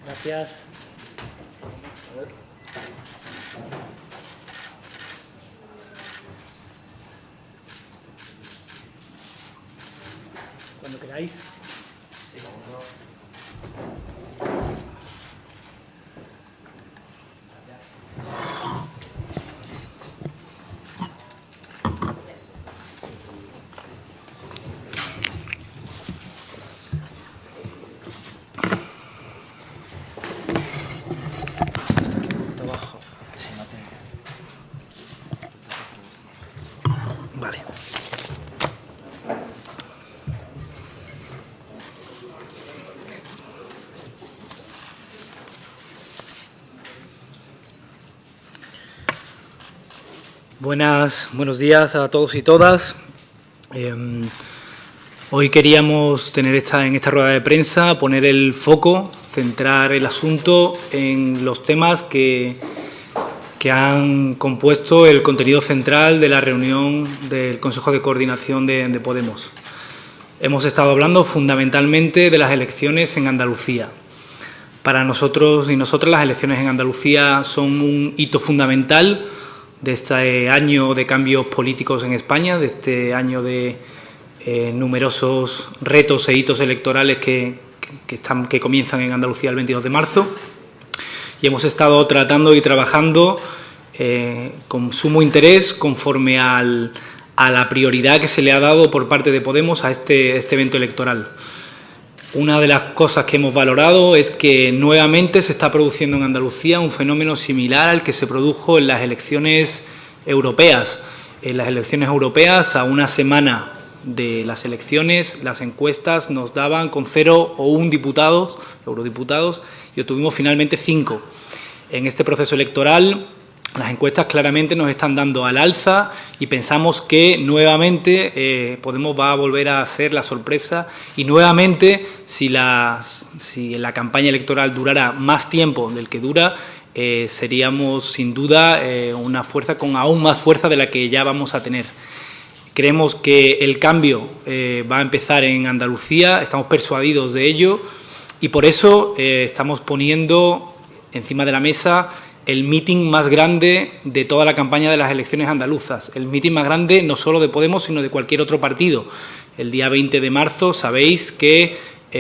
Gracias. Cuando queráis. Vale. Buenos días a todos y todas. Hoy queríamos tener en esta rueda de prensa, poner el foco, centrar el asunto en los temas que han compuesto el contenido central de la reunión del Consejo de Coordinación de Podemos. Hemos estado hablando fundamentalmente de las elecciones en Andalucía. Para nosotros y nosotras las elecciones en Andalucía son un hito fundamental de este año de cambios políticos en España, de este año de numerosos retos e hitos electorales que comienzan en Andalucía el 22 de marzo. Y hemos estado tratando y trabajando con sumo interés conforme a la prioridad que se le ha dado por parte de Podemos a este evento electoral. Una de las cosas que hemos valorado es que nuevamente se está produciendo en Andalucía un fenómeno similar al que se produjo en las elecciones europeas. En las elecciones europeas, a una semana de las elecciones, las encuestas nos daban con 0 o 1 eurodiputados, y obtuvimos finalmente 5. En este proceso electoral, las encuestas claramente nos están dando al alza y pensamos que nuevamente Podemos va a volver a ser la sorpresa y nuevamente, si la campaña electoral durara más tiempo del que dura, seríamos sin duda una fuerza con aún más fuerza de la que ya vamos a tener. Creemos que el cambio va a empezar en Andalucía, estamos persuadidos de ello y por eso estamos poniendo encima de la mesa el mitin más grande de toda la campaña de las elecciones andaluzas, el mitin más grande no solo de Podemos, sino de cualquier otro partido. El día 20 de marzo sabéis que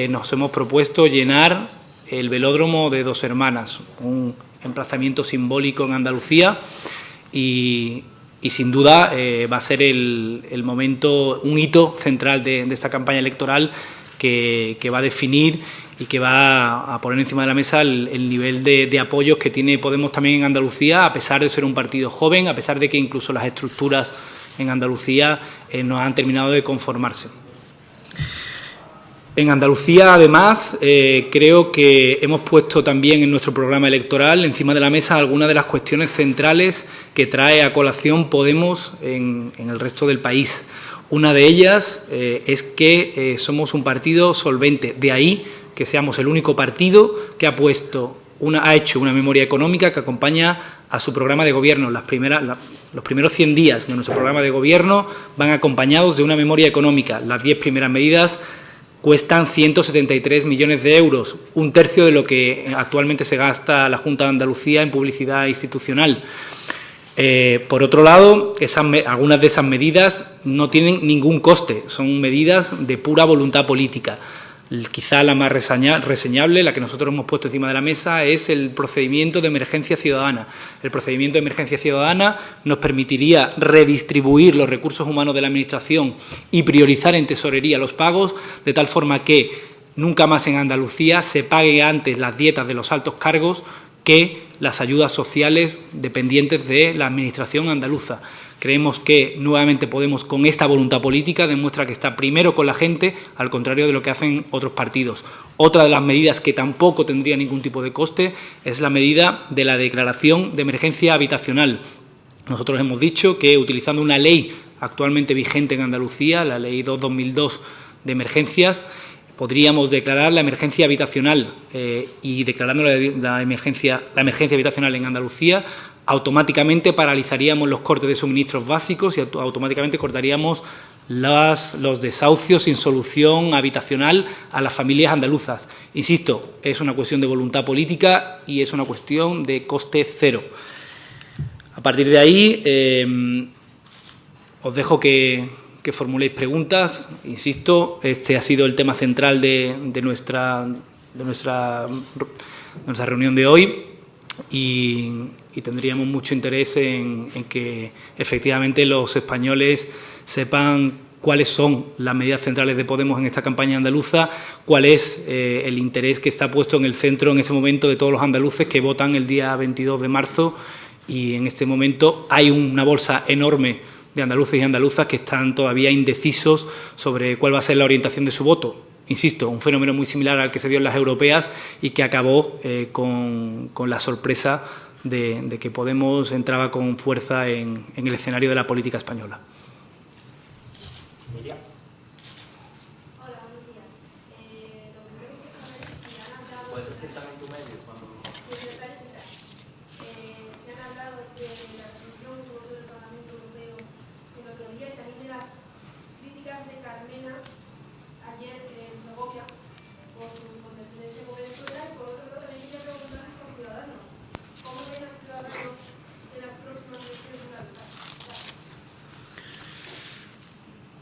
nos hemos propuesto llenar el velódromo de Dos Hermanas, un emplazamiento simbólico en Andalucía y sin duda va a ser el momento, un hito central de esta campaña electoral que va a definir y que va a poner encima de la mesa el nivel de apoyos que tiene Podemos también en Andalucía, a pesar de ser un partido joven, a pesar de que incluso las estructuras en Andalucía no han terminado de conformarse. En Andalucía, además, creo que hemos puesto también en nuestro programa electoral encima de la mesa algunas de las cuestiones centrales que trae a colación Podemos en el resto del país. Una de ellas es que somos un partido solvente, de ahí que seamos el único partido que ha hecho una memoria económica que acompaña a su programa de gobierno. Los primeros 100 días de nuestro programa de gobierno van acompañados de una memoria económica. Las 10 primeras medidas cuestan 173 millones de euros, un tercio de lo que actualmente se gasta la Junta de Andalucía en publicidad institucional. Por otro lado, algunas de esas medidas no tienen ningún coste, son medidas de pura voluntad política. Quizá la más reseñable, la que nosotros hemos puesto encima de la mesa, es el procedimiento de emergencia ciudadana. El procedimiento de emergencia ciudadana nos permitiría redistribuir los recursos humanos de la Administración y priorizar en tesorería los pagos, de tal forma que nunca más en Andalucía se pague antes las dietas de los altos cargos que las ayudas sociales dependientes de la Administración andaluza. Creemos que nuevamente Podemos, con esta voluntad política, demuestra que está primero con la gente, al contrario de lo que hacen otros partidos. Otra de las medidas que tampoco tendría ningún tipo de coste es la medida de la declaración de emergencia habitacional. Nosotros hemos dicho que, utilizando una ley actualmente vigente en Andalucía, la Ley 2/2002 de emergencias, podríamos declarar la emergencia habitacional y declarando la emergencia habitacional en Andalucía, automáticamente paralizaríamos los cortes de suministros básicos y automáticamente cortaríamos los desahucios sin solución habitacional a las familias andaluzas. Insisto, es una cuestión de voluntad política y es una cuestión de coste cero. A partir de ahí, os dejo que formuléis preguntas. Insisto, este ha sido el tema central de nuestra reunión de hoy y tendríamos mucho interés en que efectivamente los españoles sepan cuáles son las medidas centrales de Podemos en esta campaña andaluza, cuál es el interés que está puesto en el centro en ese momento de todos los andaluces que votan el día 22 de marzo y en este momento hay una bolsa enorme de andaluces y andaluzas que están todavía indecisos sobre cuál va a ser la orientación de su voto. Insisto, un fenómeno muy similar al que se dio en las europeas y que acabó con la sorpresa de que Podemos entraba con fuerza en el escenario de la política española.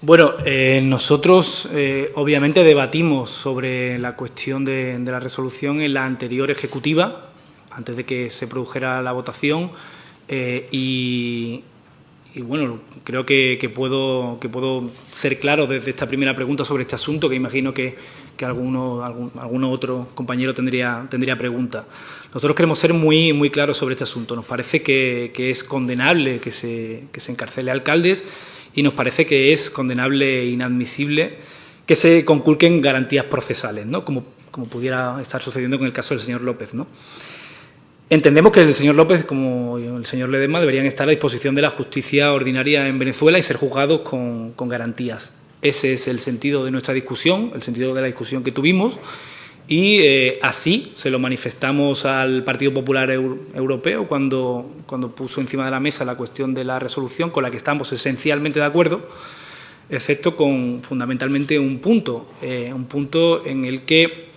Bueno, nosotros obviamente debatimos sobre la cuestión de la resolución en la anterior ejecutiva, antes de que se produjera la votación, y bueno, creo que puedo ser claro desde esta primera pregunta sobre este asunto, que imagino que alguno otro compañero tendría pregunta. Nosotros queremos ser muy claros sobre este asunto. Nos parece que es condenable que se encarcele a alcaldes y nos parece que es condenable e inadmisible que se conculquen garantías procesales, ¿no? Como pudiera estar sucediendo con el caso del señor López, ¿no? Entendemos que el señor López, como el señor Ledesma, deberían estar a disposición de la justicia ordinaria en Venezuela y ser juzgados con garantías. Ese es el sentido de nuestra discusión, el sentido de la discusión que tuvimos, y así se lo manifestamos al Partido Popular Europeo cuando puso encima de la mesa la cuestión de la resolución, con la que estamos esencialmente de acuerdo, excepto con fundamentalmente un punto en el que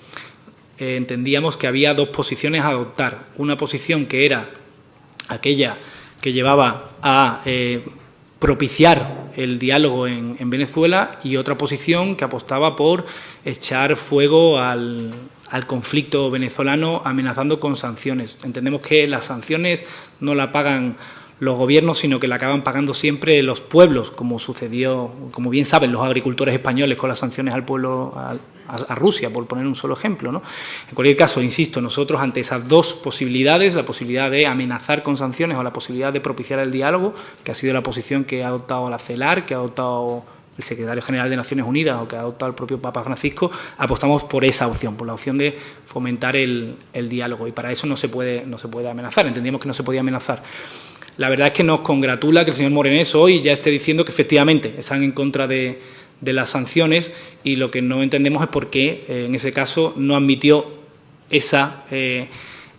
entendíamos que había dos posiciones a adoptar. Una posición que era aquella que llevaba a propiciar el diálogo en Venezuela y otra posición que apostaba por echar fuego al conflicto venezolano amenazando con sanciones. Entendemos que las sanciones no la pagan los gobiernos, sino que la acaban pagando siempre los pueblos, como sucedió, como bien saben, los agricultores españoles con las sanciones al pueblo, a Rusia, por poner un solo ejemplo, ¿no? En cualquier caso, insisto, nosotros ante esas dos posibilidades, la posibilidad de amenazar con sanciones o la posibilidad de propiciar el diálogo, que ha sido la posición que ha adoptado la CELAR, que ha adoptado el secretario general de Naciones Unidas o que ha adoptado el propio Papa Francisco, apostamos por esa opción, por la opción de fomentar el diálogo, y para eso no se puede amenazar. Entendíamos que no se podía amenazar. La verdad es que nos congratula que el señor Morenés hoy ya esté diciendo que efectivamente están en contra de las sanciones, y lo que no entendemos es por qué en ese caso no admitió esa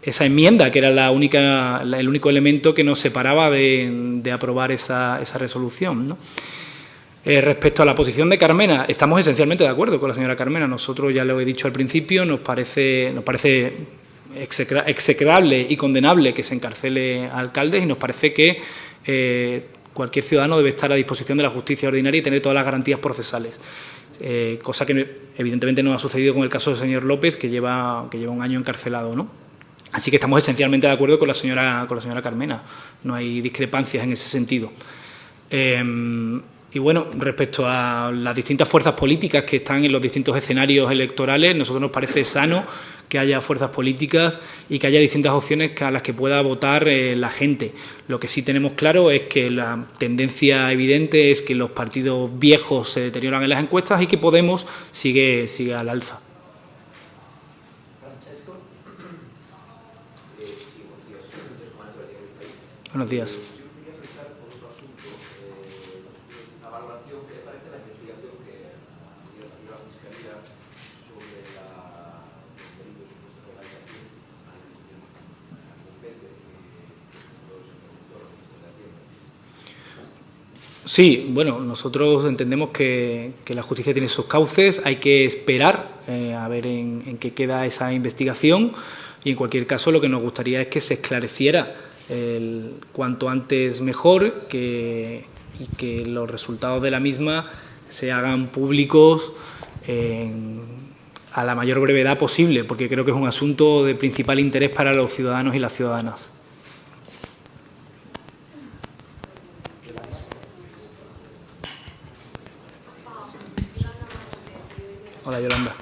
enmienda, que era el único elemento que nos separaba de aprobar esa resolución, ¿no? Respecto a la posición de Carmena, estamos esencialmente de acuerdo con la señora Carmena. Nosotros, ya lo he dicho al principio, nos parece execrable y condenable que se encarcele a alcaldes, y nos parece que cualquier ciudadano debe estar a disposición de la justicia ordinaria y tener todas las garantías procesales, cosa que evidentemente no ha sucedido con el caso del señor López, que lleva un año encarcelado, ¿no? Así que estamos esencialmente de acuerdo con la señora Carmena, no hay discrepancias en ese sentido. Y bueno, respecto a las distintas fuerzas políticas que están en los distintos escenarios electorales, nosotros nos parece sano que haya fuerzas políticas y que haya distintas opciones a las que pueda votar la gente. Lo que sí tenemos claro es que la tendencia evidente es que los partidos viejos se deterioran en las encuestas y que Podemos sigue al alza. Buenos días. Sí, bueno, nosotros entendemos que la justicia tiene sus cauces, hay que esperar a ver en qué queda esa investigación y, en cualquier caso, lo que nos gustaría es que se esclareciera cuanto antes mejor y que los resultados de la misma se hagan públicos a la mayor brevedad posible, porque creo que es un asunto de principal interés para los ciudadanos y las ciudadanas. Hola, Yolanda.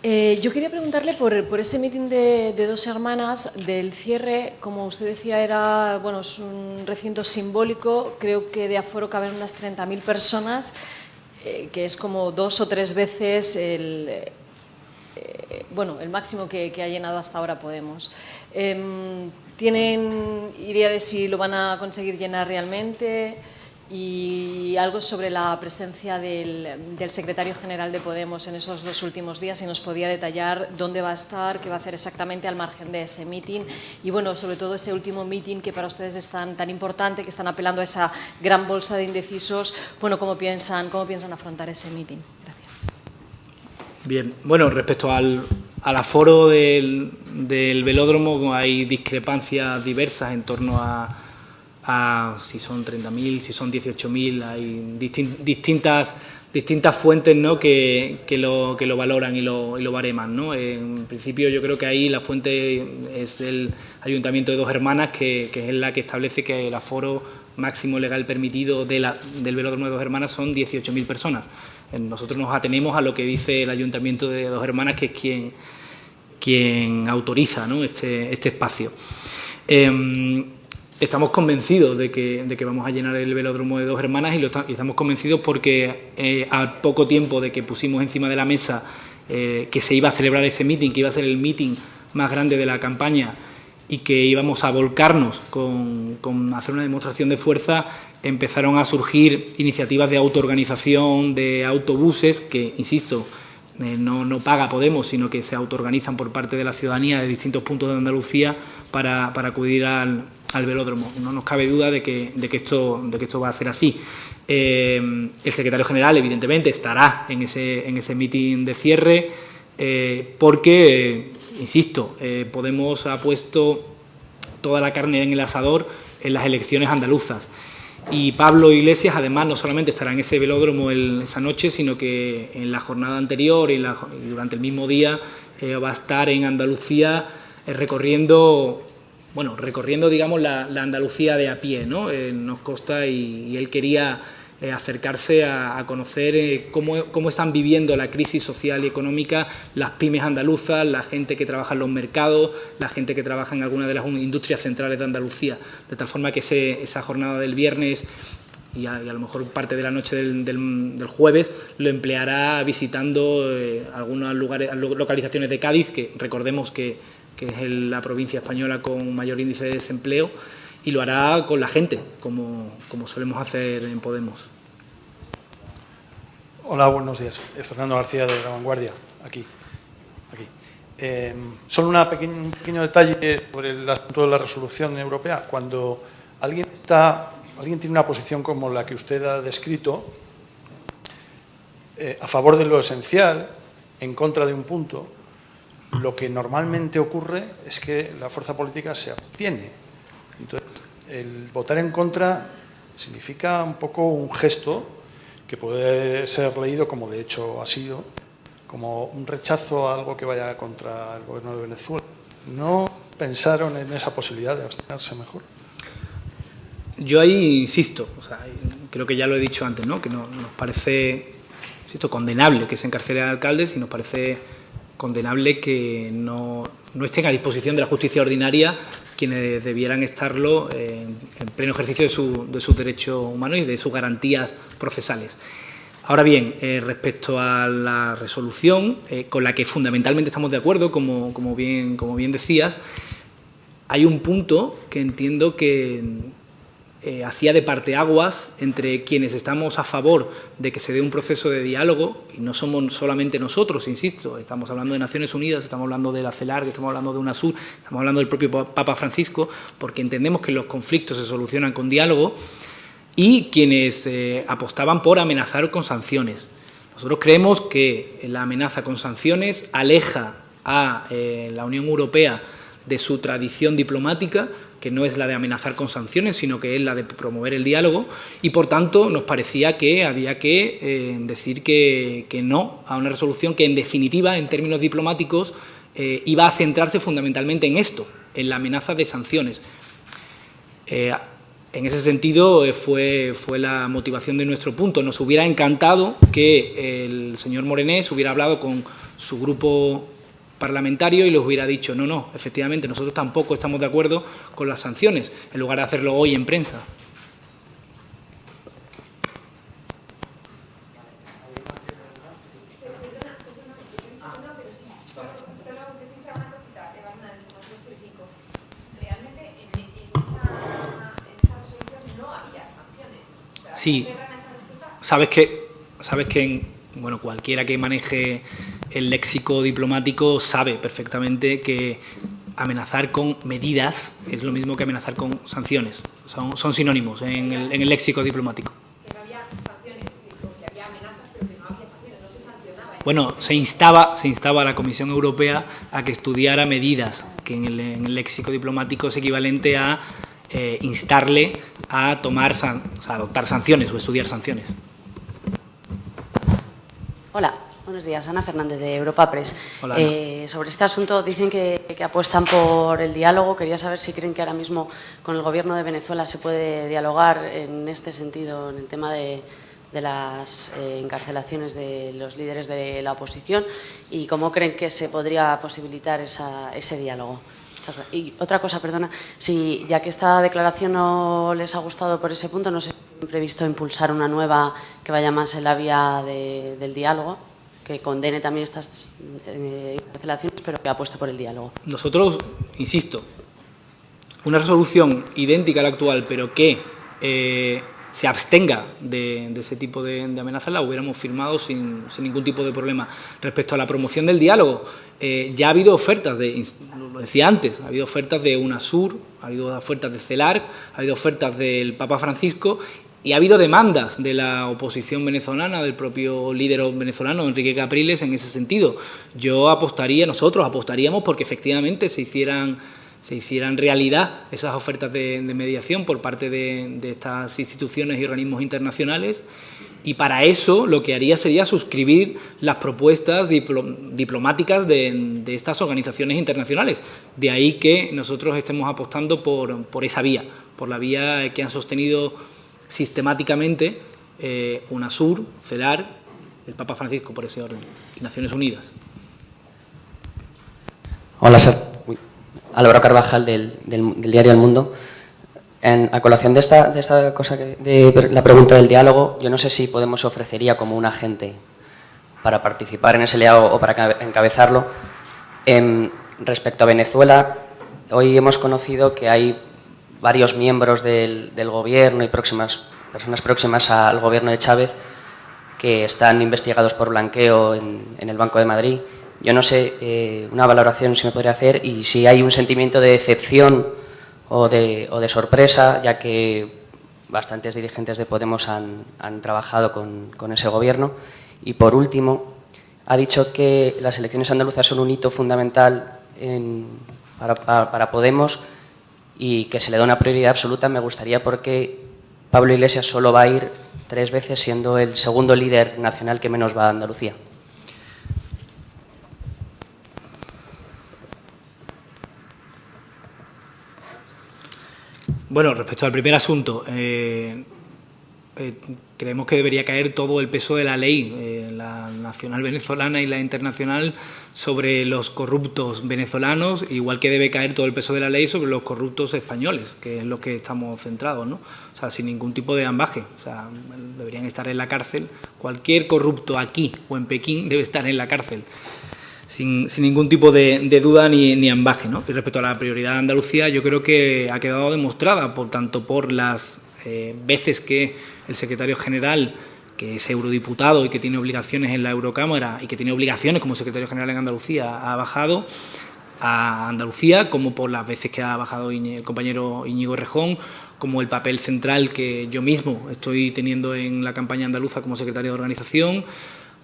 Yo quería preguntarle por ese mitin de Dos Hermanas, del cierre. Como usted decía, es un recinto simbólico, creo que de aforo caben unas 30.000 personas, que es como 2 o 3 veces el máximo que ha llenado hasta ahora Podemos. ¿Tienen idea de si lo van a conseguir llenar realmente? Y algo sobre la presencia del secretario general de Podemos en esos 2 últimos días, si nos podía detallar dónde va a estar, qué va a hacer exactamente al margen de ese mitin y, bueno, sobre todo ese último mitin que para ustedes es tan importante, que están apelando a esa gran bolsa de indecisos. Bueno, ¿cómo piensan afrontar ese mitin? Gracias. Bien, bueno, respecto al aforo del velódromo, hay discrepancias diversas en torno a si son 30.000, si son 18.000, hay distintas fuentes, ¿no?, que lo valoran y lo bareman, ¿no? En principio, yo creo que ahí la fuente es el Ayuntamiento de Dos Hermanas, que es la que establece que el aforo máximo legal permitido del velódromo de Dos Hermanas son 18.000 personas. Nosotros nos atenemos a lo que dice el Ayuntamiento de Dos Hermanas, que es quien autoriza, ¿no?, este espacio. Estamos convencidos de que vamos a llenar el velódromo de Dos Hermanas y estamos convencidos porque a poco tiempo de que pusimos encima de la mesa que se iba a celebrar ese meeting, que iba a ser el meeting más grande de la campaña y que íbamos a volcarnos con hacer una demostración de fuerza, empezaron a surgir iniciativas de autoorganización, de autobuses, que, insisto, no paga Podemos, sino que se autoorganizan por parte de la ciudadanía de distintos puntos de Andalucía para acudir al velódromo. No nos cabe duda de que esto va a ser así. El secretario general, evidentemente, estará en ese mitin de cierre porque, insisto, Podemos ha puesto toda la carne en el asador en las elecciones andaluzas. Y Pablo Iglesias, además, no solamente estará en ese velódromo esa noche, sino que en la jornada anterior y durante el mismo día va a estar en Andalucía recorriendo, digamos, la Andalucía de a pie, ¿no? Nos consta, y él quería acercarse a conocer cómo están viviendo la crisis social y económica las pymes andaluzas, la gente que trabaja en los mercados, la gente que trabaja en alguna de las industrias centrales de Andalucía, de tal forma que esa jornada del viernes y a lo mejor parte de la noche del jueves lo empleará visitando algunos localizaciones de Cádiz, que recordemos que es la provincia española con mayor índice de desempleo, y lo hará con la gente, como solemos hacer en Podemos. Hola, buenos días. Fernando García, de La Vanguardia, aquí. Solo un pequeño detalle sobre el asunto de la resolución europea. Cuando alguien tiene una posición como la que usted ha descrito, a favor de lo esencial, en contra de un punto, lo que normalmente ocurre es que la fuerza política se abstiene. Entonces, el votar en contra significa un poco un gesto que puede ser leído, como de hecho ha sido, como un rechazo a algo que vaya contra el gobierno de Venezuela. ¿No pensaron en esa posibilidad de abstenerse mejor? Yo ahí insisto, creo que ya lo he dicho antes, ¿no?, que nos parece, insisto, condenable que se encarcele a alcaldes, y nos parece condenable que no estén a disposición de la justicia ordinaria quienes debieran estarlo en pleno ejercicio de sus derechos humanos y de sus garantías procesales. Ahora bien, respecto a la resolución, con la que fundamentalmente estamos de acuerdo, como bien decías, hay un punto que entiendo que hacía de parteaguas entre quienes estamos a favor de que se dé un proceso de diálogo, y no somos solamente nosotros, insisto, estamos hablando de Naciones Unidas, estamos hablando de la CELAR, estamos hablando de UNASUR, estamos hablando del propio Papa Francisco, porque entendemos que los conflictos se solucionan con diálogo. y quienes apostaban por amenazar con sanciones. Nosotros creemos que la amenaza con sanciones aleja a la Unión Europea de su tradición diplomática, que no es la de amenazar con sanciones, sino que es la de promover el diálogo, y por tanto nos parecía que había que decir que no a una resolución que, en definitiva, en términos diplomáticos, iba a centrarse fundamentalmente en esto, en la amenaza de sanciones. En ese sentido fue la motivación de nuestro punto. Nos hubiera encantado que el señor Morenés hubiera hablado con su grupo parlamentario y les hubiera dicho no, efectivamente, nosotros tampoco estamos de acuerdo con las sanciones, en lugar de hacerlo hoy en prensa. Sí, sabes que bueno, cualquiera que maneje el léxico diplomático sabe perfectamente que amenazar con medidas es lo mismo que amenazar con sanciones. Son sinónimos en el léxico diplomático. Que no había sanciones, que había amenazas, pero que no había sanciones, no se sancionaba. Bueno, se instaba a la Comisión Europea a que estudiara medidas, que en el léxico diplomático es equivalente a instarle a adoptar sanciones o estudiar sanciones. Hola, buenos días. Ana Fernández, de Europa Press. Hola, Ana. Sobre este asunto dicen que apuestan por el diálogo. Quería saber si creen que ahora mismo con el Gobierno de Venezuela se puede dialogar en este sentido, en el tema de las encarcelaciones de los líderes de la oposición, y cómo creen que se podría posibilitar ese diálogo. Y otra cosa, perdona, si ya que esta declaración no les ha gustado por ese punto, no sé si tienen previsto impulsar una nueva que vaya más en la vía del diálogo, que condene también estas encarcelaciones, pero que apueste por el diálogo. Nosotros, insisto, una resolución idéntica a la actual, pero que se abstenga de ese tipo de amenazas, la hubiéramos firmado sin ningún tipo de problema. Respecto a la promoción del diálogo, ya ha habido ofertas, lo decía antes, ha habido ofertas de UNASUR, ha habido ofertas de CELAC, ha habido ofertas del Papa Francisco y ha habido demandas de la oposición venezolana, del propio líder venezolano, Enrique Capriles, en ese sentido. Nosotros apostaríamos porque efectivamente se hicieran realidad esas ofertas de mediación por parte de estas instituciones y organismos internacionales, y para eso lo que haría sería suscribir las propuestas diplomáticas de estas organizaciones internacionales. De ahí que nosotros estemos apostando por esa vía, por la vía que han sostenido sistemáticamente UNASUR, CELAC, el Papa Francisco por ese orden, y Naciones Unidas. Hola, Álvaro Carvajal, del diario El Mundo. A colación de esta cosa, de la pregunta del diálogo, yo no sé si Podemos ofrecería como un agente para participar en ese diálogo o para encabezarlo. Respecto a Venezuela, hoy hemos conocido que hay varios miembros del gobierno y personas próximas al gobierno de Chávez que están investigados por blanqueo en el Banco de Madrid. Yo no sé, una valoración si me podría hacer, y si hay un sentimiento de decepción o de sorpresa, ya que bastantes dirigentes de Podemos han trabajado con ese gobierno. Y por último, ha dicho que las elecciones andaluzas son un hito fundamental para Podemos y que se le da una prioridad absoluta. Me gustaría, porque Pablo Iglesias solo va a ir 3 veces, siendo el segundo líder nacional que menos va a Andalucía. Bueno, respecto al primer asunto, creemos que debería caer todo el peso de la ley, la nacional venezolana y la internacional, sobre los corruptos venezolanos, igual que debe caer todo el peso de la ley sobre los corruptos españoles, que es lo que estamos centrados, ¿no? O sea, sin ningún tipo de ambaje. O sea, deberían estar en la cárcel. Cualquier corrupto aquí o en Pekín debe estar en la cárcel, sin ningún tipo de duda ni ambaje, ¿no? Y respecto a la prioridad de Andalucía, yo creo que ha quedado demostrada tanto por las veces que el secretario general, que es eurodiputado y que tiene obligaciones en la Eurocámara y que tiene obligaciones como secretario general en Andalucía, ha bajado, a Andalucía, como por las veces que ha bajado el compañero Íñigo Errejón, como el papel central que yo mismo estoy teniendo en la campaña andaluza como secretario de organización,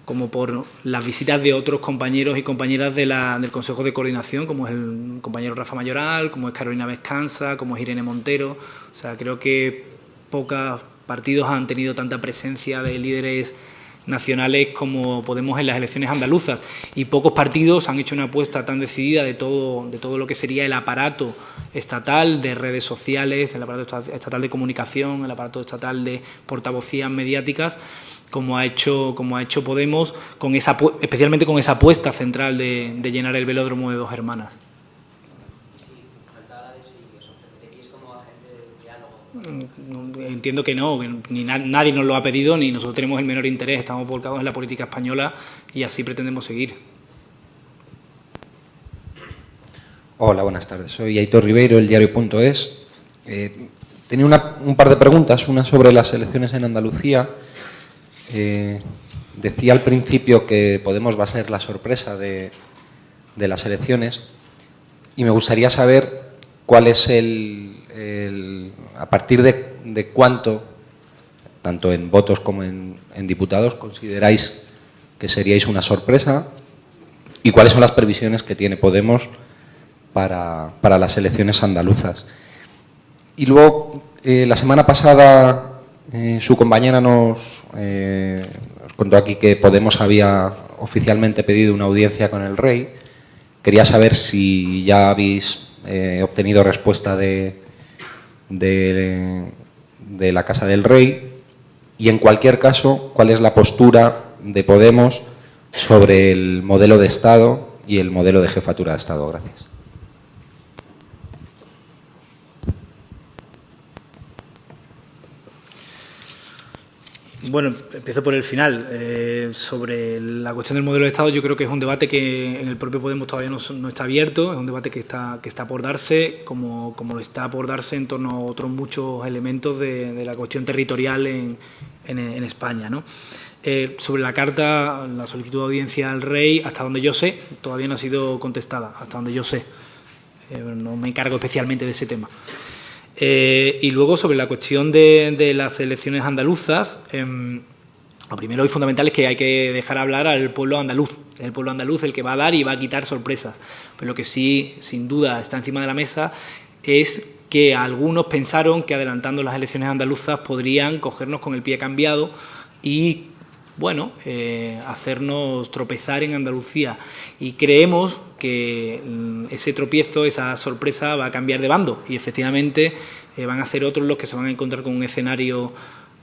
como por las visitas de otros compañeros y compañeras del Consejo de Coordinación, como es el compañero Rafa Mayoral, como es Carolina Vescanza, como es Irene Montero. O sea, creo que pocos partidos han tenido tanta presencia de líderes nacionales como Podemos en las elecciones andaluzas, y pocos partidos han hecho una apuesta tan decidida de todo lo que sería el aparato estatal de redes sociales, el aparato estatal de comunicación, el aparato estatal de portavocías mediáticas, como ha hecho Podemos, especialmente con esa apuesta central de llenar el velódromo de Dos Hermanas. Entiendo que no, ni nadie nos lo ha pedido, ni nosotros tenemos el menor interés, estamos volcados en la política española y así pretendemos seguir. Hola, buenas tardes. Soy Aitor Ribeiro, el diario.es. Tenía un par de preguntas, una sobre las elecciones en Andalucía. Decía al principio que Podemos va a ser la sorpresa de las elecciones y me gustaría saber cuál es a partir de cuánto, tanto en votos como en diputados, consideráis que seríais una sorpresa y cuáles son las previsiones que tiene Podemos para las elecciones andaluzas. Y luego, la semana pasada, su compañera nos contó aquí que Podemos había oficialmente pedido una audiencia con el rey. Quería saber si ya habéis obtenido respuesta de la Casa del Rey y, en cualquier caso, cuál es la postura de Podemos sobre el modelo de Estado y el modelo de jefatura de Estado. Gracias. Bueno, empiezo por el final. Sobre la cuestión del modelo de Estado, yo creo que es un debate que en el propio Podemos todavía no está abierto, es un debate que está por darse, como lo está por darse en torno a otros muchos elementos de la cuestión territorial en España, ¿no? Sobre la carta, la solicitud de audiencia al rey, hasta donde yo sé, todavía no ha sido contestada, hasta donde yo sé. No me encargo especialmente de ese tema. Y luego, sobre la cuestión de las elecciones andaluzas, lo primero y fundamental es que hay que dejar hablar al pueblo andaluz. Es el pueblo andaluz el que va a dar y va a quitar sorpresas. Pero lo que sí, sin duda, está encima de la mesa es que algunos pensaron que adelantando las elecciones andaluzas podrían cogernos con el pie cambiado y, bueno, hacernos tropezar en Andalucía. Y creemos que ese tropiezo, esa sorpresa va a cambiar de bando y efectivamente van a ser otros los que se van a encontrar con un escenario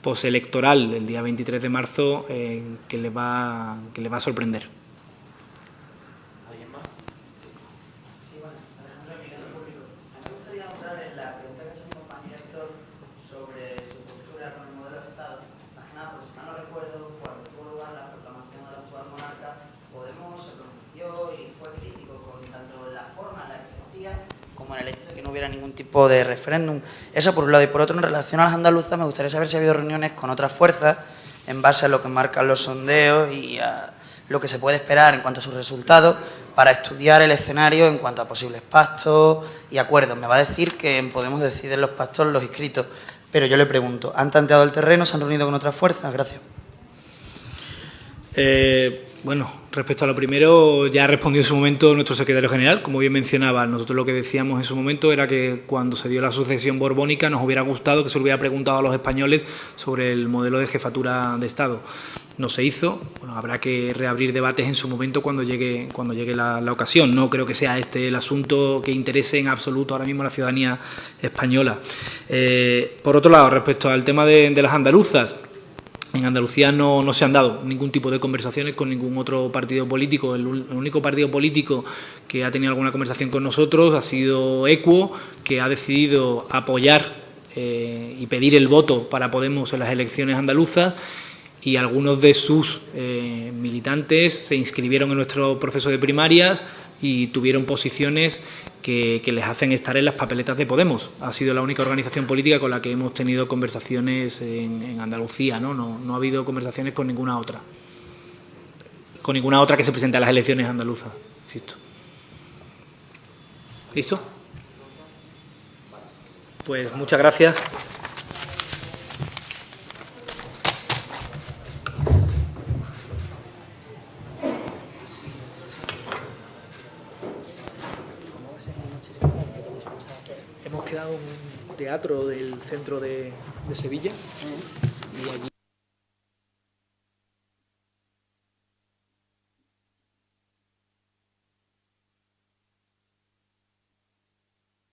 postelectoral el día 23 de marzo que les va a sorprender. ¿Alguien más? Sí, bueno, Alejandro Miguel del Público. A mí me gustaría ahondar en la pregunta que ha hecho mi compañero Héctor sobre su postura con el modelo de Estado. Más que nada, porque si mal no recuerdo, cuando tuvo lugar la proclamación del actual monarca, Podemos se pronunció y fue crítico con tanto la forma en la que se hacía como en el hecho de que no hubiera ningún tipo de referéndum. Eso por un lado. Y por otro, en relación a las andaluzas, me gustaría saber si ha habido reuniones con otras fuerzas en base a lo que marcan los sondeos y a lo que se puede esperar en cuanto a sus resultados para estudiar el escenario en cuanto a posibles pactos y acuerdos. Me va a decir que en Podemos deciden los pactos los inscritos, pero yo le pregunto, ¿han tanteado el terreno? ¿Se han reunido con otras fuerzas? Gracias. Bueno, respecto a lo primero, ya respondió en su momento nuestro secretario general, como bien mencionaba. Nosotros lo que decíamos en su momento era que cuando se dio la sucesión borbónica nos hubiera gustado que se hubiera preguntado a los españoles sobre el modelo de jefatura de Estado. No se hizo. Bueno, habrá que reabrir debates en su momento cuando llegue la ocasión. No creo que sea este el asunto que interese en absoluto ahora mismo a la ciudadanía española. Por otro lado, respecto al tema de las andaluzas, en Andalucía no se han dado ningún tipo de conversaciones con ningún otro partido político. El único partido político que ha tenido alguna conversación con nosotros ha sido Equo, que ha decidido apoyar y pedir el voto para Podemos en las elecciones andaluzas, y algunos de sus militantes se inscribieron en nuestro proceso de primarias y tuvieron posiciones que les hacen estar en las papeletas de Podemos. Ha sido la única organización política con la que hemos tenido conversaciones en Andalucía, ¿no? No ha habido conversaciones con ninguna otra. Con ninguna otra que se presente a las elecciones andaluzas, insisto. ¿Listo? Pues muchas gracias. Hemos quedado en un teatro del centro de Sevilla y allí